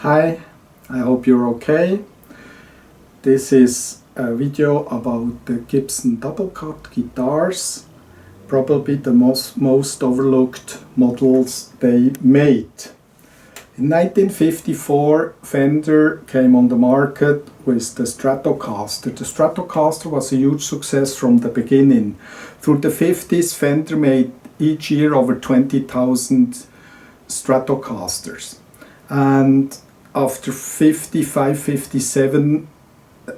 Hi, I hope you're okay. This is a video about the Gibson Double Cut guitars, probably the most overlooked models they made. In 1954, Fender came on the market with the Stratocaster. The Stratocaster was a huge success from the beginning. Through the 50s, Fender made each year over 20,000 Stratocasters. And after 55, 57,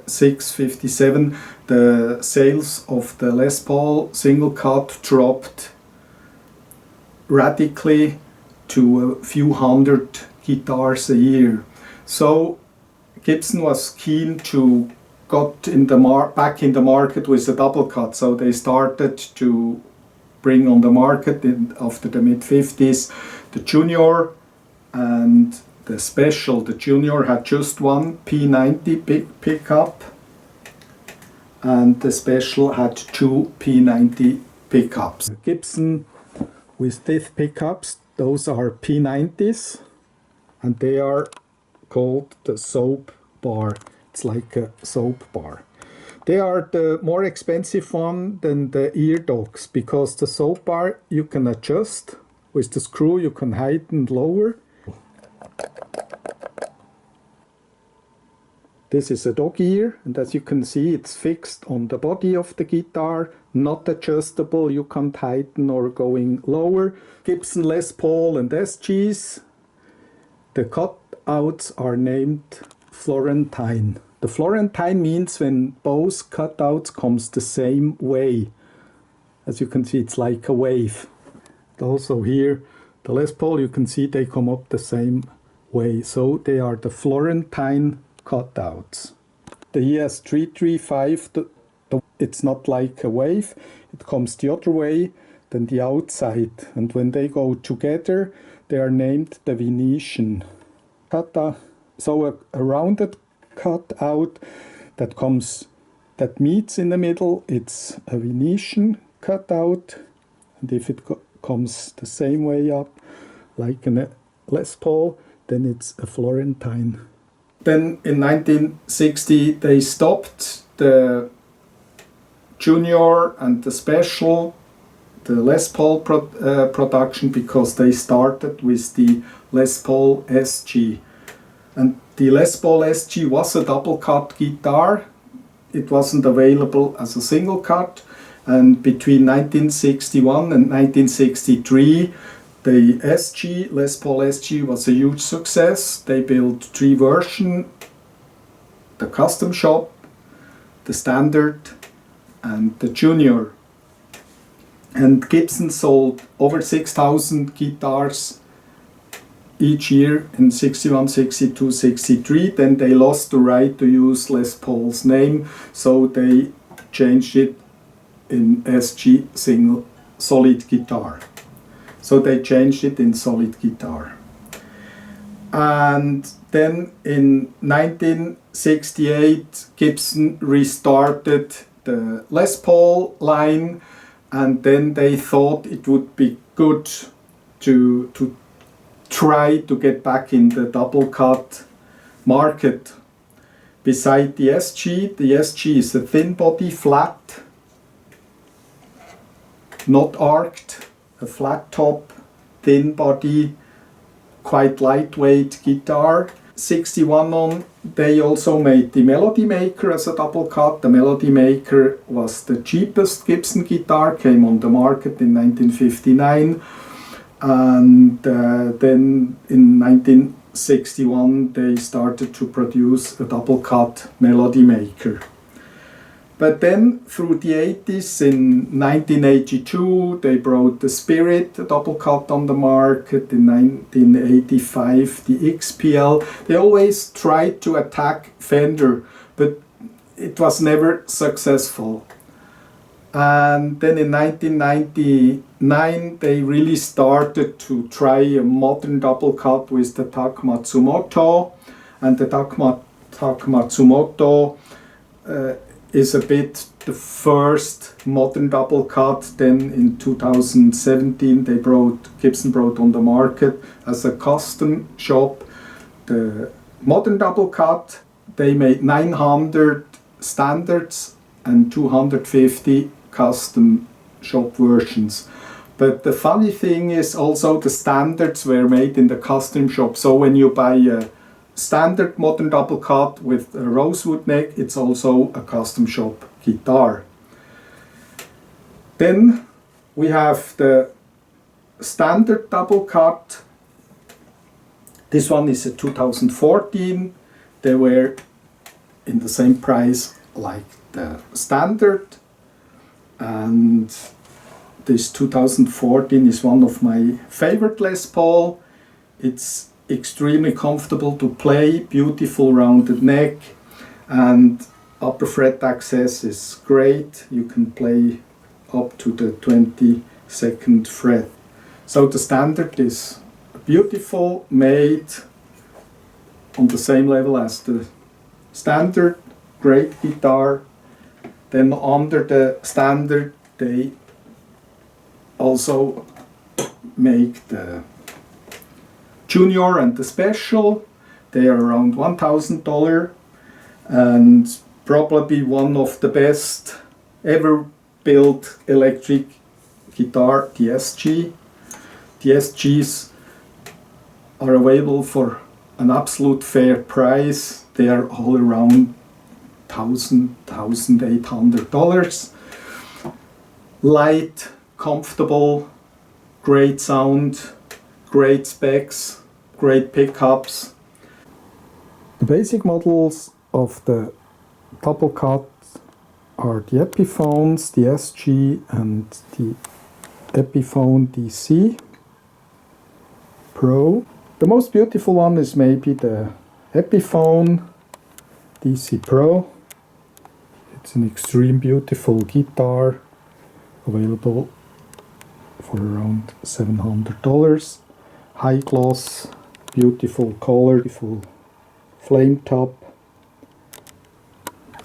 57, the sales of the Les Paul single cut dropped radically to a few hundred guitars a year. So Gibson was keen to got in the back in the market with a double cut. So they started to bring on the market after the mid-50s the Junior and the Special. The Junior had just one P90 pickup and the Special had two P90 pickups. Gibson with these pickups, those are P90s and they are called the soap bar. It's like a soap bar. They are the more expensive one than the ear dogs because the soap bar you can adjust with the screw, you can heighten and lower. This is a dog ear, and as you can see, it's fixed on the body of the guitar, not adjustable. You can't heighten or going lower. Gibson Les Paul and SGs. The cutouts are named Florentine. The Florentine means when both cutouts comes the same way. As you can see, it's like a wave. Also here, the Les Paul, you can see they come up the same way. So they are the Florentine cutouts. The ES335, it's not like a wave. It comes the other way than the outside. And when they go together, they are named the Venetian. So a rounded cutout that meets in the middle, it's a Venetian cutout. And if it comes the same way up, like a Les Paul, then it's a Florentine. Then in 1960 they stopped the Junior and the Special, the Les Paul production, because they started with the Les Paul SG. And the Les Paul SG was a double cut guitar. It wasn't available as a single cut. And between 1961 and 1963, the SG, Les Paul SG, was a huge success. They built three versions: the custom shop, the standard, and the Junior. And Gibson sold over 6,000 guitars each year in 61, 62, 63. Then they lost the right to use Les Paul's name, so they changed it in SG single solid guitar. So they changed it in solid guitar. And then in 1968, Gibson restarted the Les Paul line, and then they thought it would be good to try to get back in the double cut market. Beside the SG is a thin body, flat, not arched, a flat top, thin body, quite lightweight guitar. 61 on, they also made the Melody Maker as a double cut. The Melody Maker was the cheapest Gibson guitar, came on the market in 1959. And then in 1961 they started to produce a double cut Melody Maker. But then through the 80s, in 1982, they brought the Spirit, a double cut, on the market. In 1985, the XPL. They always tried to attack Fender, but it was never successful. And then in 1999, they really started to try a modern double cut with the TAC Matsumoto. And the TAC Matsumoto is a bit the first modern double cut. Then in 2017 Gibson brought on the market as a custom shop the modern double cut, they made 900 standards and 250 custom shop versions. But the funny thing is also the standards were made in the custom shop. So when you buy a standard modern double cut with a rosewood neck, it's also a custom shop guitar. Then we have the standard double cut. This one is a 2014. They were in the same price like the standard, and this 2014 is one of my favorite Les Paul. It's extremely comfortable to play, beautiful rounded neck, and upper fret access is great. You can play up to the 22nd fret. So the standard is beautiful, made on the same level as the standard, great guitar. Then under the standard they also make the junior and the special. They are around $1,000 and probably one of the best ever built electric guitar, the SG. The SGs are available for an absolute fair price. They are all around $1,800. Light, comfortable, great sound, great specs, great pickups. The basic models of the double cut are the Epiphones, the SG and the Epiphone DC Pro. The most beautiful one is maybe the Epiphone DC Pro. It's an extreme beautiful guitar, available for around $700. High gloss, beautiful color, beautiful flame top,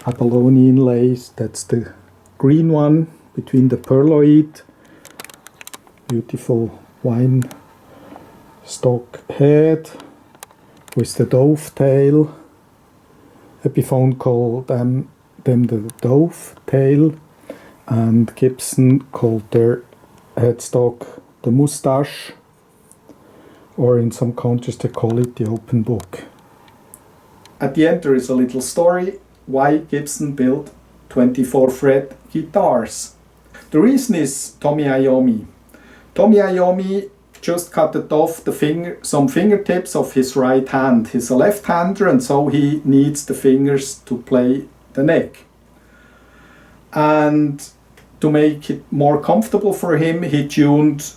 abalone inlays. That's the green one between the pearloid. Beautiful wine stock head with the dove tail. Epiphone called them the dove tail, and Gibson called their headstock the Mustache, or in some countries they call it the open book. At the end there is a little story why Gibson built 24 fret guitars. The reason is Tommy Iommy. Tommy Iommy just cut off some fingertips of his right hand. He's a left-hander, and so he needs the fingers to play the neck. And to make it more comfortable for him, he tuned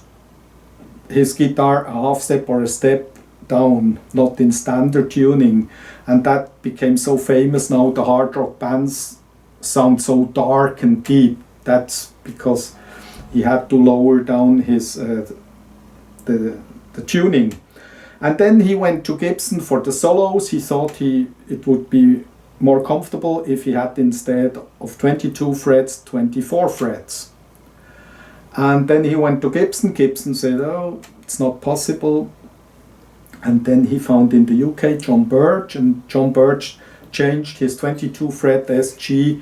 his guitar a half step or a step down, not in standard tuning. And that became so famous now. The hard rock bands sound so dark and deep. That's because he had to lower down his the tuning. And then he went to Gibson for the solos. He thought it would be more comfortable if he had, instead of 22 frets, 24 frets. And then he went to Gibson. Gibson said, oh, it's not possible. And then he found in the UK John Birch, and John Birch changed his 22 fret SG.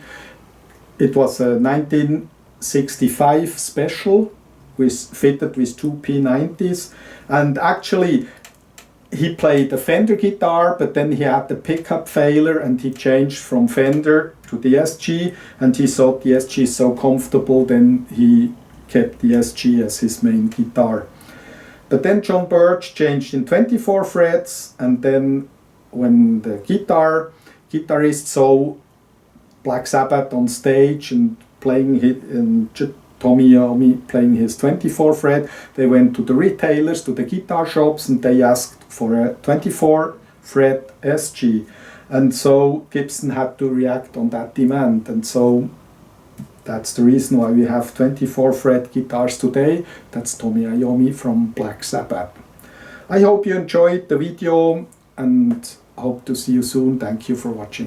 It was a 1965 special fitted with two P90s, and actually he played a Fender guitar, but then he had the pickup failure and he changed from Fender to the SG, and he thought the SG is so comfortable, then he kept the SG as his main guitar. But then John Birch changed in 24 frets, and then when the guitarist saw Black Sabbath on stage and playing it, and Tommy Iommy playing his 24 fret, they went to the retailers, to the guitar shops, and they asked for a 24 fret SG. And so Gibson had to react on that demand, and so that's the reason why we have 24 fret guitars today. That's Tommy Iommy from Black Sabbath. I hope you enjoyed the video and hope to see you soon. Thank you for watching.